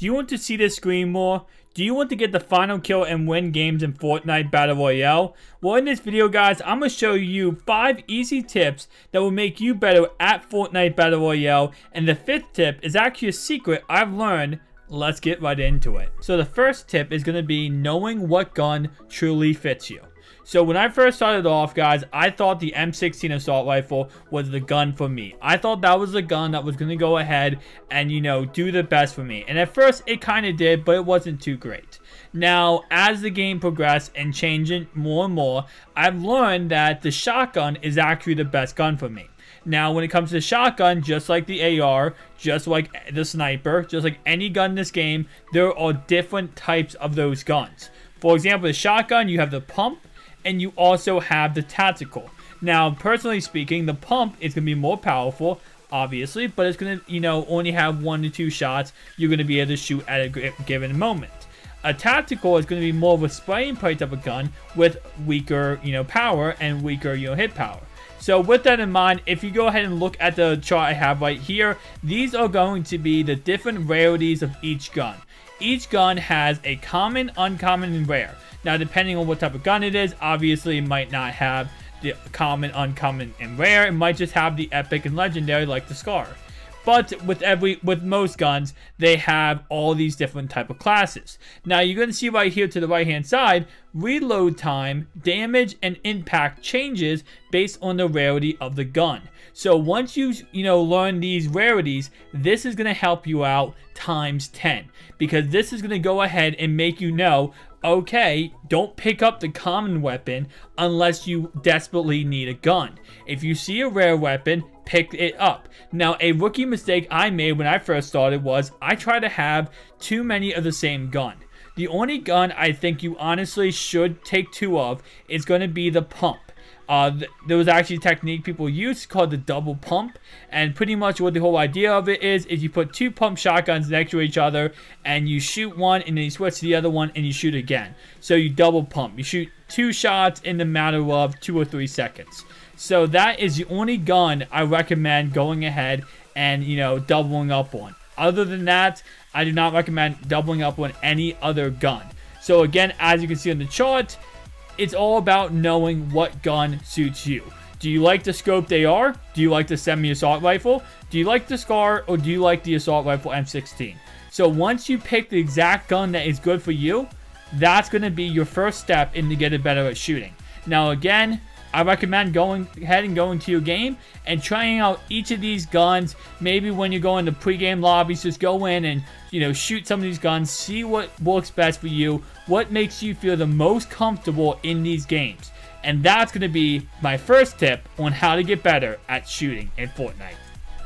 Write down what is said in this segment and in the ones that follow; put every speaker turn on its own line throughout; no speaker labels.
Do you want to see this screen more? Do you want to get the final kill and win games in Fortnite Battle Royale? Well, in this video, guys, I'm going to show you 5 easy tips that will make you better at Fortnite Battle Royale. And the 5th tip is actually a secret I've learned. Let's get right into it. So the first tip is going to be knowing what gun truly fits you. So when I first started off, guys, I thought the M16 assault rifle was the gun for me. I thought that was the gun that was going to go ahead and, you know, do the best for me. And at first, it kind of did, but it wasn't too great. Now, as the game progressed and changing more and more, I've learned that the shotgun is actually the best gun for me. Now, when it comes to the shotgun, just like the AR, just like the sniper, just like any gun in this game, there are different types of those guns. For example, the shotgun, you have the pump, and you also have the tactical. Now, personally speaking, the pump is going to be more powerful, obviously, but it's going to, you know, only have 1 to 2 shots you're going to be able to shoot at a given moment. A tactical is going to be more of a spraying type of a gun with weaker, you know, power and weaker, you know, hit power. So with that in mind, if you go ahead and look at the chart I have right here, these are going to be the different rarities of each gun. Each gun has a common, uncommon, and rare. Now, depending on what type of gun it is, obviously it might not have the common, uncommon, and rare. It might just have the epic and legendary like the Scar. But with most guns, they have all these different type of classes. Now, you're going to see right here to the right-hand side, reload time, damage, and impact changes based on the rarity of the gun. So once you learn these rarities, this is going to help you out times 10. Because this is going to go ahead and make you know, okay, don't pick up the common weapon unless you desperately need a gun. If you see a rare weapon, pick it up. Now, a rookie mistake I made when I first started was I tried to have too many of the same gun. The only gun I think you honestly should take 2 of is going to be the pump. There was actually a technique people use called the double pump, and pretty much what the whole idea of it is you put 2 pump shotguns next to each other and you shoot one and then you switch to the other one and you shoot again. So you double pump. You shoot 2 shots in the matter of 2 or 3 seconds. So that is the only gun I recommend going ahead and, you know, doubling up on. Other than that, I do not recommend doubling up on any other gun. So again, as you can see on the chart, it's all about knowing what gun suits you. Do you like the scoped AR? Do you like the semi-assault rifle? Do you like the Scar, or do you like the assault rifle M16? So once you pick the exact gun that is good for you, that's going to be your first step in to get better at shooting. Now again, I recommend going ahead and going to your game and trying out each of these guns. Maybe when you go into pregame lobbies, just go in and, you know, shoot some of these guns, see what works best for you, what makes you feel the most comfortable in these games. And that's going to be my first tip on how to get better at shooting in Fortnite.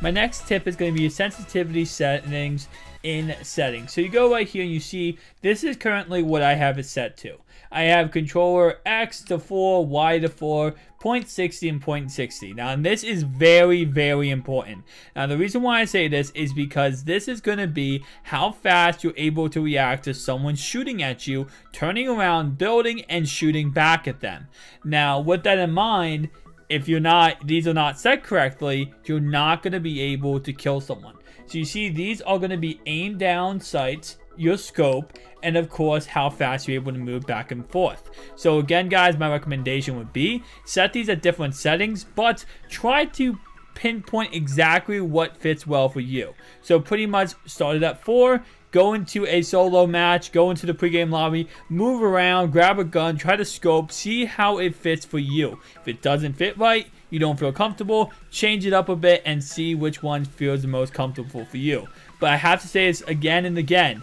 My next tip is going to be sensitivity settings in settings. So you go right here and you see this is currently what I have it set to. I have controller X to 4, Y to 4, 0.60 and 0.60. Now, and this is very, very important. Now, the reason why I say this is because this is going to be how fast you're able to react to someone shooting at you, turning around, building, and shooting back at them. Now, with that in mind, if these are not set correctly, you're not going to be able to kill someone. So you see, these are going to be aimed down sights, your scope, and of course how fast you're able to move back and forth. So again, guys, my recommendation would be set these at different settings, but try to pinpoint exactly what fits well for you. So pretty much start it at 4, go into a solo match, go into the pregame lobby, move around, grab a gun, try to scope, see how it fits for you. If it doesn't fit right, you don't feel comfortable, change it up a bit and see which one feels the most comfortable for you. But I have to say this again and again,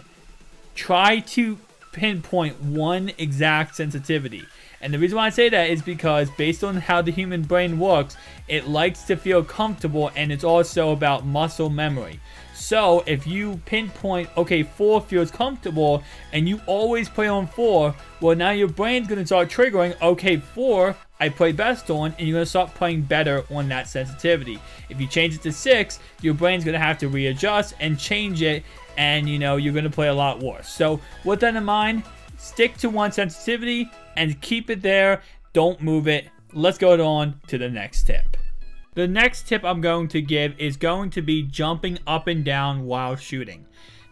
try to pinpoint one exact sensitivity. And the reason why I say that is because based on how the human brain works, it likes to feel comfortable, and it's also about muscle memory. So if you pinpoint, okay, 4 feels comfortable, and you always play on 4, well, now your brain's going to start triggering, okay, 4 I play best on, and you're going to start playing better on that sensitivity. If you change it to 6, your brain's going to have to readjust and change it, and, you know, you're going to play a lot worse. So with that in mind, stick to one sensitivity and keep it there. Don't move it. Let's go on to the next tip. The next tip I'm going to give is going to be jumping up and down while shooting.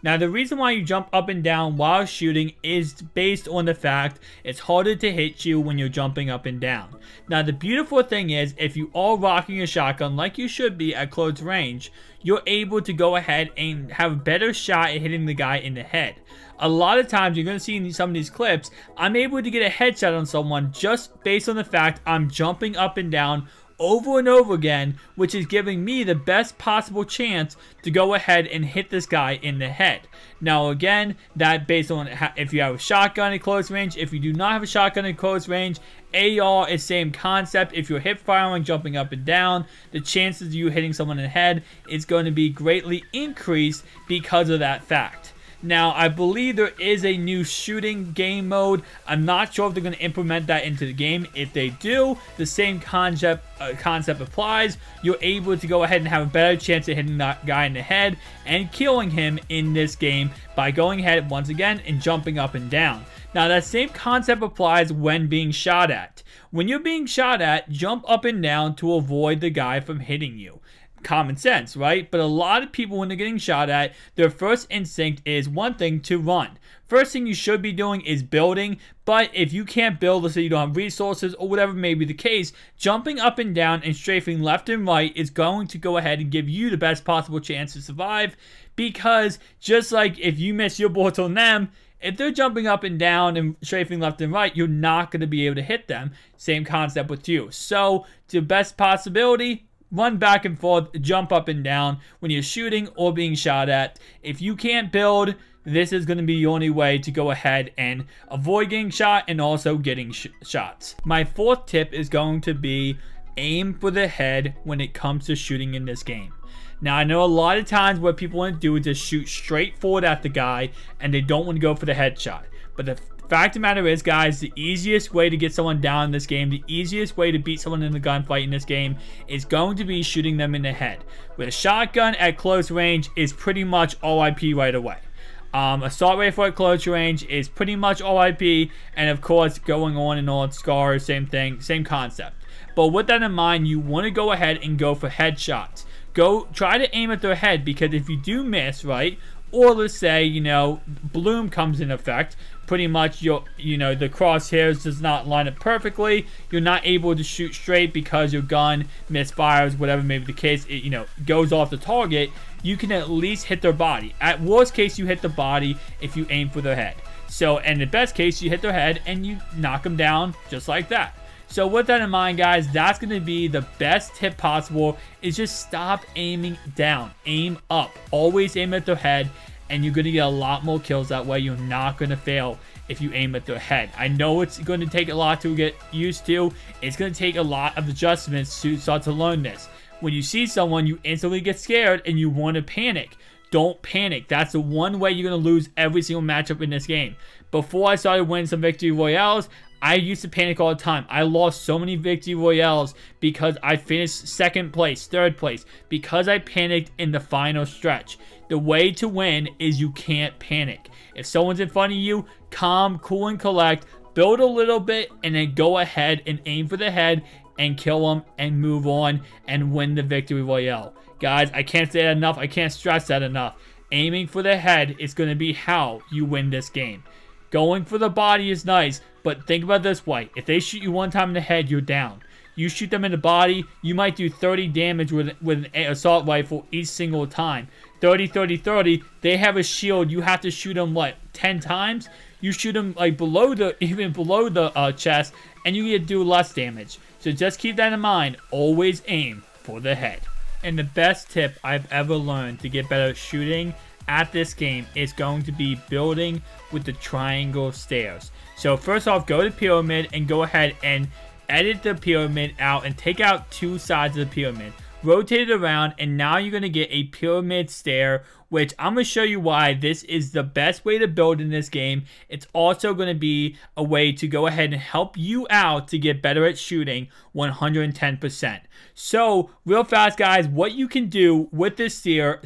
Now, the reason why you jump up and down while shooting is based on the fact it's harder to hit you when you're jumping up and down. Now, the beautiful thing is, if you are rocking a shotgun like you should be at close range, you're able to go ahead and have a better shot at hitting the guy in the head. A lot of times, you're going to see in some of these clips, I'm able to get a headshot on someone just based on the fact I'm jumping up and down over and over again, which is giving me the best possible chance to go ahead and hit this guy in the head. Now again, that based on if you have a shotgun at close range. If you do not have a shotgun at close range, AR is same concept. If you're hip firing, jumping up and down, the chances of you hitting someone in the head is going to be greatly increased because of that fact. Now, I believe there is a new shooting game mode. I'm not sure if they're going to implement that into the game. If they do, the same concept applies. You're able to go ahead and have a better chance of hitting that guy in the head and killing him in this game by going ahead once again and jumping up and down. Now, that same concept applies when being shot at. When you're being shot at, jump up and down to avoid the guy from hitting you. Common sense, right? But a lot of people, when they're getting shot at, their first instinct is one thing: to run. First thing you should be doing is building, but if you can't build, let's say you don't have resources or whatever may be the case, jumping up and down and strafing left and right is going to go ahead and give you the best possible chance to survive, because just like if you miss your bullets on them, if they're jumping up and down and strafing left and right, you're not going to be able to hit them. Same concept with you. So, to the best possibility, run back and forth, jump up and down when you're shooting or being shot at. If you can't build, this is going to be the only way to go ahead and avoid getting shot and also getting shots. My fourth tip is going to be aim for the head when it comes to shooting in this game. Now, I know a lot of times what people want to do is just shoot straight forward at the guy and they don't want to go for the headshot. But the fact of the matter is, guys, the easiest way to get someone down in this game, the easiest way to beat someone in the gunfight in this game is going to be shooting them in the head. With a shotgun at close range is pretty much RIP right away. Assault rifle at close range is pretty much RIP, and of course, going on and on, scars, same thing, same concept. But with that in mind, you want to go ahead and go for headshots. Try to aim at their head, because if you do miss, right, or let's say, you know, bloom comes in effect, pretty much the crosshairs does not line up perfectly, you're not able to shoot straight because your gun misfires, whatever may be the case, it goes off the target, you can at least hit their body. At worst case, you hit the body if you aim for their head. So, in the best case, you hit their head and you knock them down just like that. So with that in mind, guys, that's going to be the best tip possible, is just stop aiming down. Aim up. Always aim at their head, and you're going to get a lot more kills that way. You're not going to fail if you aim at their head. I know it's going to take a lot to get used to. It's going to take a lot of adjustments to start to learn this. When you see someone, you instantly get scared and you want to panic. Don't panic. That's the one way you're going to lose every single matchup in this game. Before I started winning some victory royales, I used to panic all the time. I lost so many victory royales because I finished second place, third place, because I panicked in the final stretch. The way to win is you can't panic. If someone's in front of you, calm, cool, and collect, build a little bit, and then go ahead and aim for the head and kill them and move on and win the victory royale. Guys, I can't say that enough. I can't stress that enough. Aiming for the head is going to be how you win this game. Going for the body is nice, but think about it this way. If they shoot you one time in the head, you're down. You shoot them in the body, you might do 30 damage with an assault rifle each single time. 30, 30, 30. They have a shield. You have to shoot them, what, 10 times? You shoot them like even below the chest, and you get to do less damage. So just keep that in mind. Always aim for the head. And the best tip I've ever learned to get better at shooting at this game is going to be building with the triangle stairs. So first off, go to pyramid and go ahead and edit the pyramid out and take out two sides of the pyramid. Rotate it around, and now you're going to get a pyramid stair, which I'm going to show you why this is the best way to build in this game. It's also going to be a way to go ahead and help you out to get better at shooting 110%. So, real fast, guys, what you can do with this stair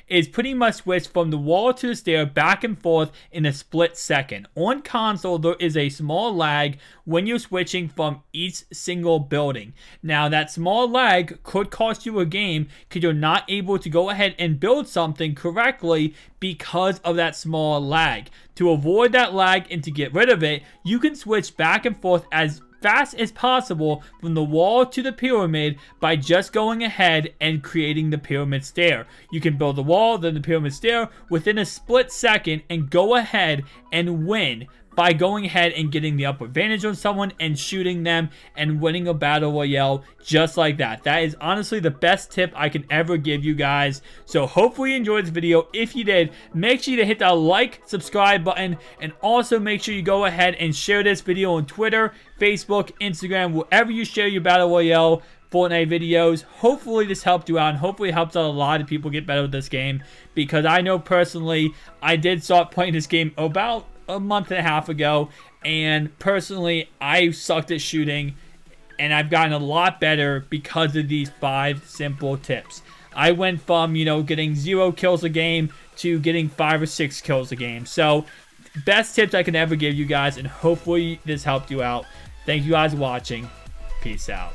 is pretty much switch from the wall to the stair back and forth in a split second. On console, there is a small lag when you're switching from each single building. Now, that small lag could cost you a game because you're not able to go ahead and build something something correctly because of that small lag. To avoid that lag and to get rid of it, you can switch back and forth as fast as possible from the wall to the pyramid by just going ahead and creating the pyramid stair. You can build the wall, then the pyramid stair within a split second and go ahead and win by going ahead and getting the upper advantage on someone and shooting them and winning a battle royale just like that. That is honestly the best tip I can ever give you guys. So hopefully you enjoyed this video. If you did, make sure to hit that like, subscribe button, and also make sure you go ahead and share this video on Twitter, Facebook, Instagram, wherever you share your battle royale Fortnite videos. Hopefully this helped you out, and hopefully it helps out a lot of people get better with this game, because I know personally I did start playing this game about a month and a half ago, and personally I sucked at shooting, and I've gotten a lot better because of these 5 simple tips. I went from, you know, getting 0 kills a game to getting 5 or 6 kills a game. So best tips I can ever give you guys, and hopefully this helped you out. Thank you guys for watching. Peace out.